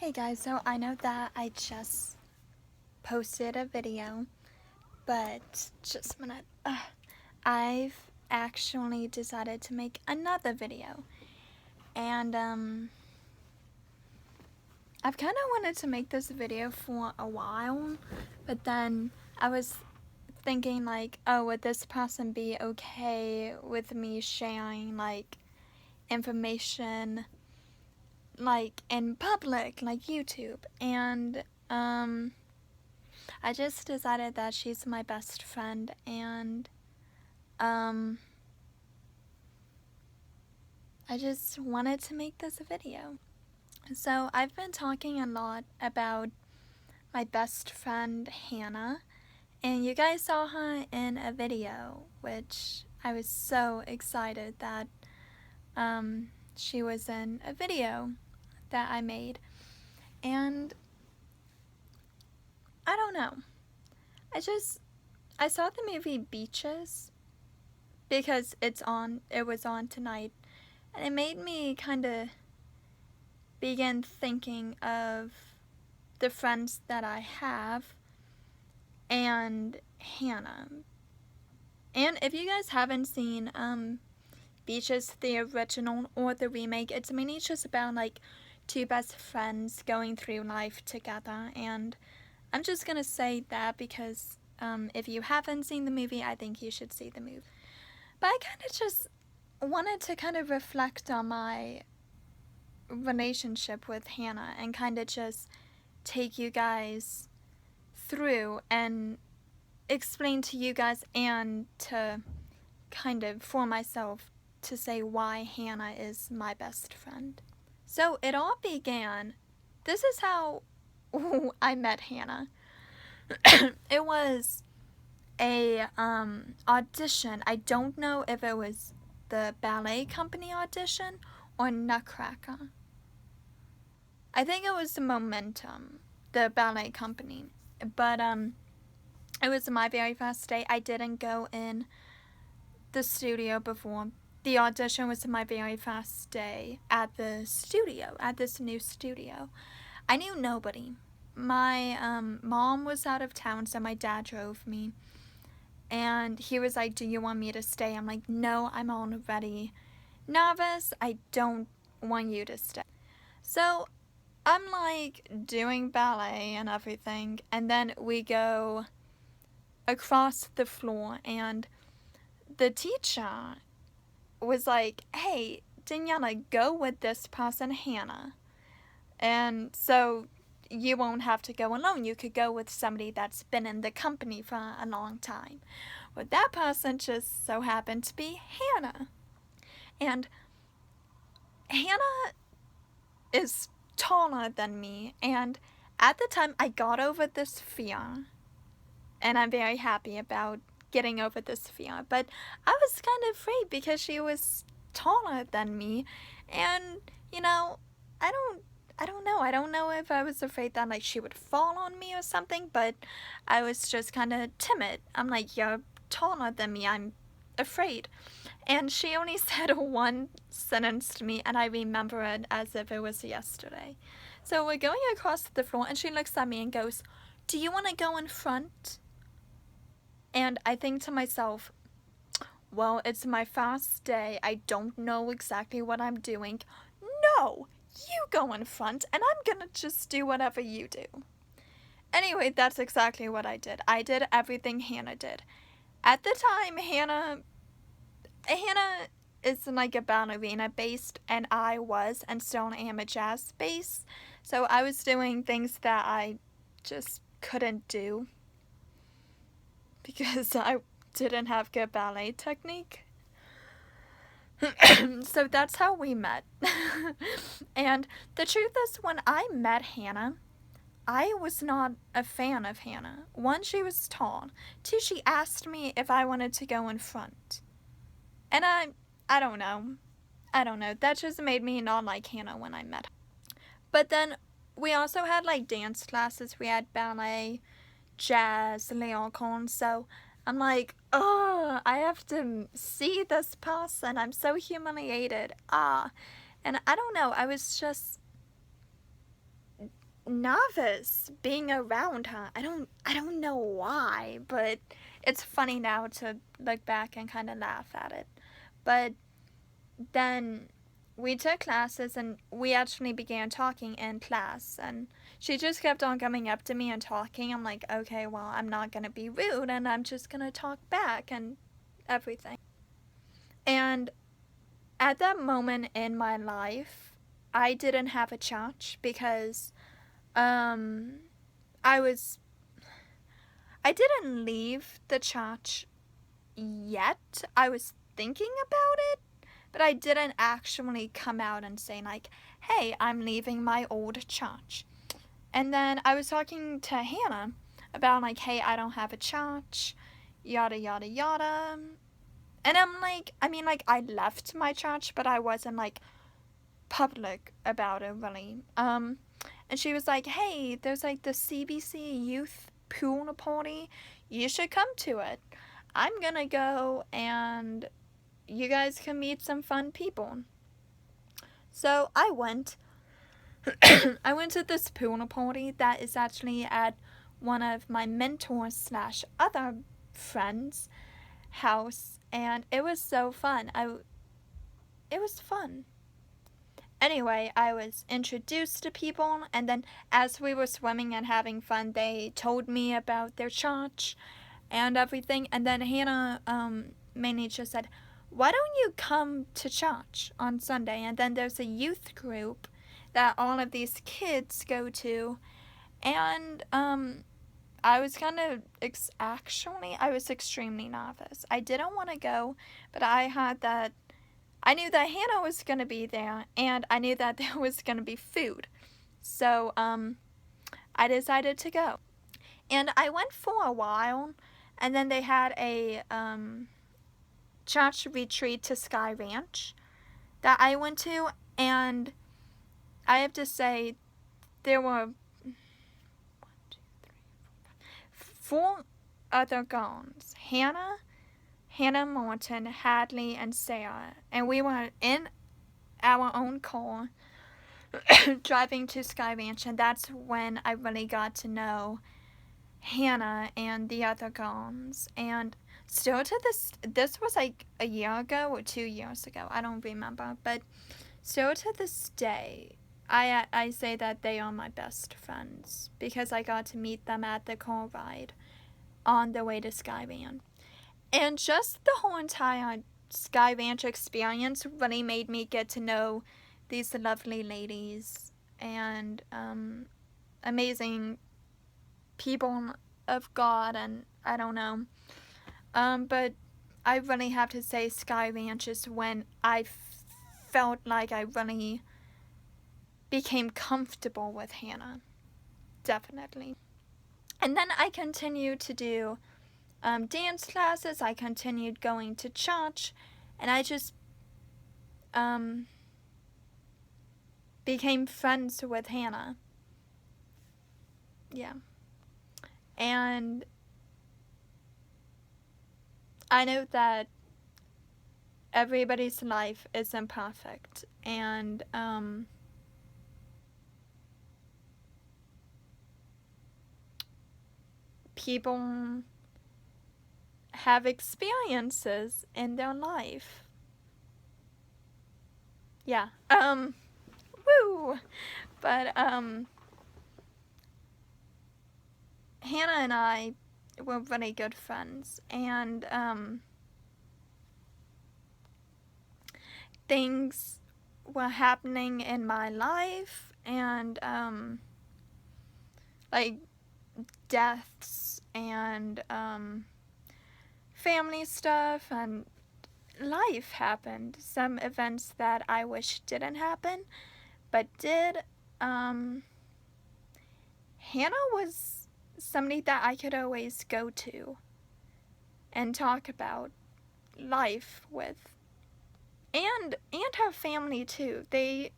Hey guys, so I know that I just posted a video, but just a minute. I've actually decided to make another video, and I've kind of wanted to make this video for a while, but then I was thinking like, oh, would this person be okay with me sharing like information like in public, like YouTube? And I just decided that she's my best friend, and I just wanted to make this video. So I've been talking a lot about my best friend Hannah, and you guys saw her in a video, which I was so excited that she was in a video that I made. And I don't know, I saw the movie Beaches because it was on tonight, and it made me kind of begin thinking of the friends that I have and Hannah. And if you guys haven't seen Beaches, the original or the remake, it's mainly just about like two best friends going through life together. And I'm just gonna say that because if you haven't seen the movie, I think you should see the movie. But I kind of just wanted to kind of reflect on my relationship with Hannah and kind of just take you guys through and explain to you guys and to kind of for myself to say why Hannah is my best friend. So it all began, this is how I met Hannah. It was a audition. I don't know if it was the ballet company audition or Nutcracker. I think it was the Momentum, the ballet company. But it was my very first day. I didn't go in the studio before. The audition was my very first day at the studio, at this new studio. I knew nobody. My mom was out of town, so my dad drove me. And he was like, do you want me to stay? I'm like, no, I'm already nervous. I don't want you to stay. So I'm like doing ballet and everything, and then we go across the floor, and the teacher was like, hey, Daniela, go with this person, Hannah. And so you won't have to go alone. You could go with somebody that's been in the company for a long time. Well, that person just so happened to be Hannah. And Hannah is taller than me, and at the time I got over this fear, and I'm very happy about getting over this fear, but I was kind of afraid because she was taller than me, and you know, I don't know. I don't know if I was afraid that like she would fall on me or something, but I was just kind of timid. I'm like, you're taller than me. I'm afraid. And she only said one sentence to me, and I remember it as if it was yesterday. So we're going across the floor, and she looks at me and goes, do you want to go in front? And I think to myself, well, it's my first day. I don't know exactly what I'm doing. No, you go in front, and I'm gonna just do whatever you do. Anyway, that's exactly what I did. I did everything Hannah did. At the time, Hannah is like a ballerina based, and I was and still am a jazz bass. So I was doing things that I just couldn't do because I didn't have good ballet technique. So that's how we met. And the truth is, when I met Hannah, I was not a fan of Hannah. One, she was tall. Two, she asked me if I wanted to go in front. And I don't know. I don't know. That just made me not like Hannah when I met her. But then we also had like dance classes. We had ballet, jazz, leocon. So I'm like, oh, I have to see this person. I'm so humiliated. And I don't know. I was just nervous being around her. I don't know why, but it's funny now to look back and kind of laugh at it. But then we took classes and we actually began talking in class, and she just kept on coming up to me and talking. I'm like, okay, well, I'm not gonna be rude and I'm just gonna talk back and everything. And at that moment in my life, I didn't have a church because um I was I didn't leave the church yet. I was thinking about it, but I didn't actually come out and say like, "Hey, I'm leaving my old church." And then I was talking to Hannah about like, "Hey, I don't have a church, yada yada yada." And I'm like, I mean, like, I left my church, but I wasn't like public about it really. And she was like, "Hey, there's like the CBC youth pool party. You should come to it. I'm gonna go and you guys can meet some fun people." So I went. I went to this pool party that is actually at one of my mentors slash other friends' house, and it was so fun. It was fun. Anyway, I was introduced to people, and then as we were swimming and having fun, they told me about their church and everything. And then Hannah mainly just said, "Why don't you come to church on Sunday?" And then there's a youth group that all of these kids go to. And I was kind of actually, I was extremely nervous. I didn't want to go, but I knew that Hannah was going to be there, and I knew that there was going to be food. So I decided to go. And I went for a while, and then they had a church retreat to Sky Ranch that I went to, and I have to say there were 4 other girls: Hannah Morton, Hadley, and Sarah. And we were in our own car driving to Sky Ranch, and that's when I really got to know Hannah and the other girls. And still to this was like a year ago or 2 years ago, I don't remember, but still to this day, I say that they are my best friends because I got to meet them at the car ride on the way to Sky Ranch. And just the whole entire Sky Ranch experience really made me get to know these lovely ladies and amazing people of God, and I don't know. But I really have to say Sky Ranch is when I felt like I really became comfortable with Hannah. Definitely. And then I continued to do dance classes. I continued going to church, and I just became friends with Hannah. Yeah. And I know that everybody's life isn't perfect, and people have experiences in their life. Yeah. Woo! But Hannah and I were really good friends, and things were happening in my life, and like deaths and family stuff, and life happened. Some events that I wish didn't happen, but did. Hannah was somebody that I could always go to and talk about life with. And her family too. They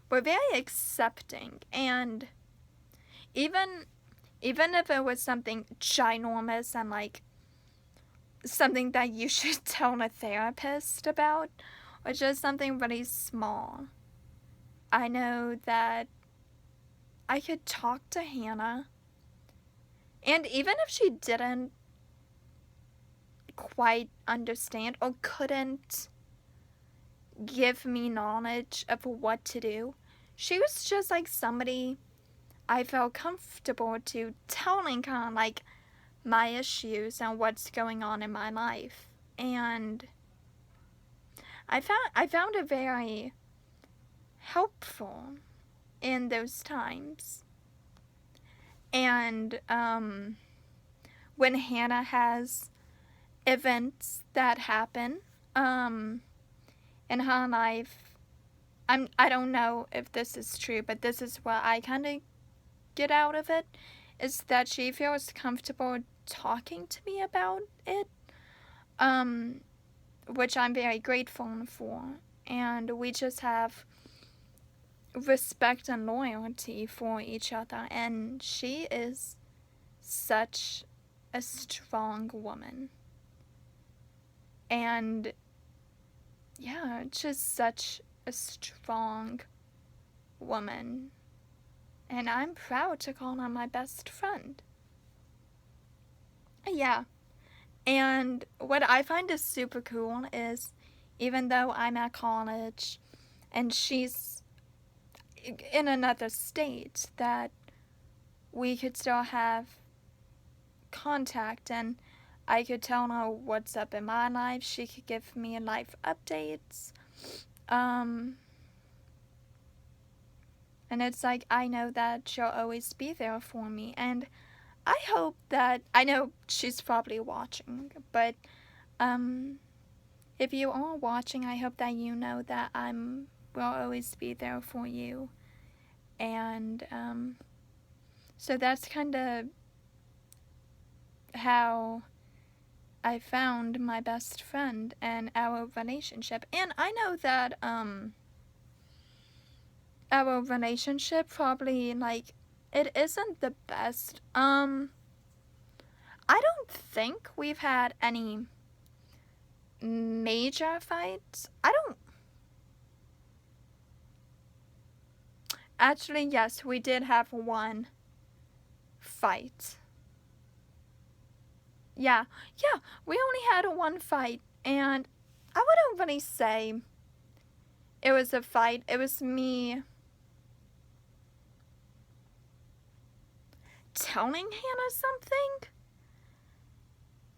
were very accepting, and even if it was something ginormous and like something that you should tell a therapist about, or just something really small, I know that I could talk to Hannah, and even if she didn't quite understand or couldn't give me knowledge of what to do, she was just like somebody I felt comfortable to telling kind of like my issues and what's going on in my life. And I found it very helpful in those times. And when Hannah has events that happen in her life, I don't know if this is true, but this is what I kind of get out of it, is that she feels comfortable talking to me about it, which I'm very grateful for. And we just have respect and loyalty for each other, and she is such a strong woman. And yeah, just such a strong woman. And I'm proud to call her my best friend. Yeah. And what I find is super cool is, even though I'm at college and she's in another state, that we could still have contact, and I could tell her what's up in my life. She could give me life updates. And it's like, I know that she'll always be there for me. And I hope that, I know she's probably watching, but if you are watching, I hope that you know that will always be there for you. And so that's kind of how I found my best friend and our relationship. And I know that our relationship probably, like, it isn't the best. I don't think we've had any major fights. Actually, yes, we did have one fight. Yeah, we only had one fight, and I wouldn't really say it was a fight. It was me telling Hannah something,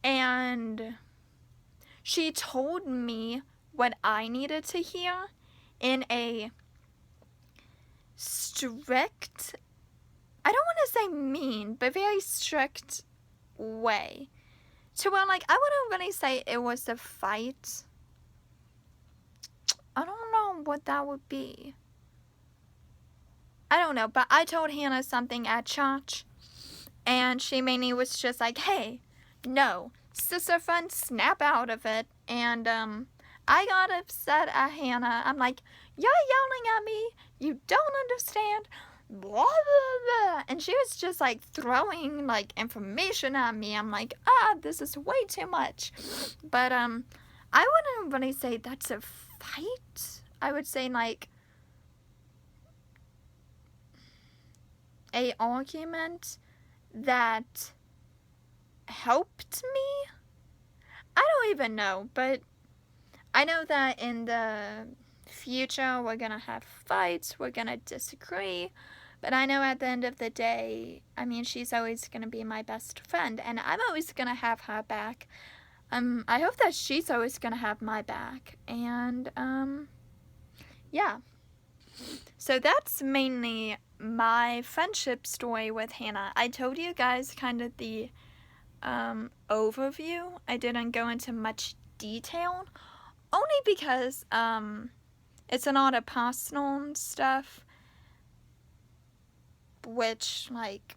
and she told me what I needed to hear in a strict, I don't want to say mean, but very strict way. To where, like, I wouldn't really say it was a fight. I don't know what that would be. I don't know, but I told Hannah something at church, and she mainly was just like, hey, no, sister friend, snap out of it. And I got upset at Hannah. I'm like, you're yelling at me, you don't understand, blah, blah, blah. And she was just like throwing like information at me. I'm like, this is way too much. But I wouldn't really say that's a fight. I would say like a argument that helped me. I don't even know, but I know that in the future we're gonna have fights, we're gonna disagree, but I know at the end of the day, I mean, she's always gonna be my best friend, and I'm always gonna have her back. I hope that she's always gonna have my back, and yeah. So that's mainly my friendship story with Hannah. I told you guys kind of the overview. I didn't go into much detail, only because it's a lot of personal stuff, which, like,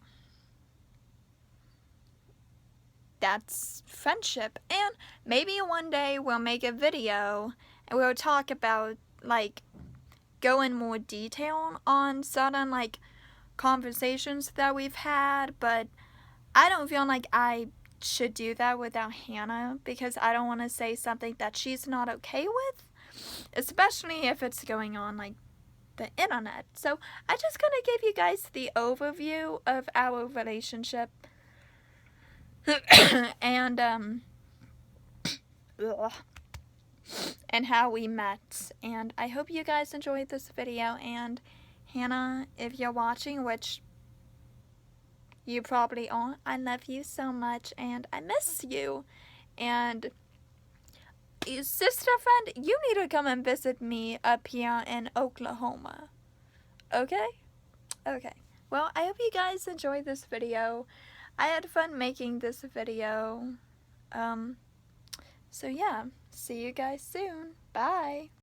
that's friendship. And maybe one day we'll make a video and we'll talk about, like, go in more detail on certain, like, conversations that we've had, but I don't feel like I should do that without Hannah, because I don't want to say something that she's not okay with, especially if it's going on, like, the internet. So I just kind of gave you guys the overview of our relationship and and how we met. And I hope you guys enjoyed this video. And Hannah, if you're watching, which you probably are, I love you so much and I miss you. And sister friend, you need to come and visit me up here in Oklahoma. Okay? Okay. Well, I hope you guys enjoyed this video. I had fun making this video. So yeah, see you guys soon. Bye.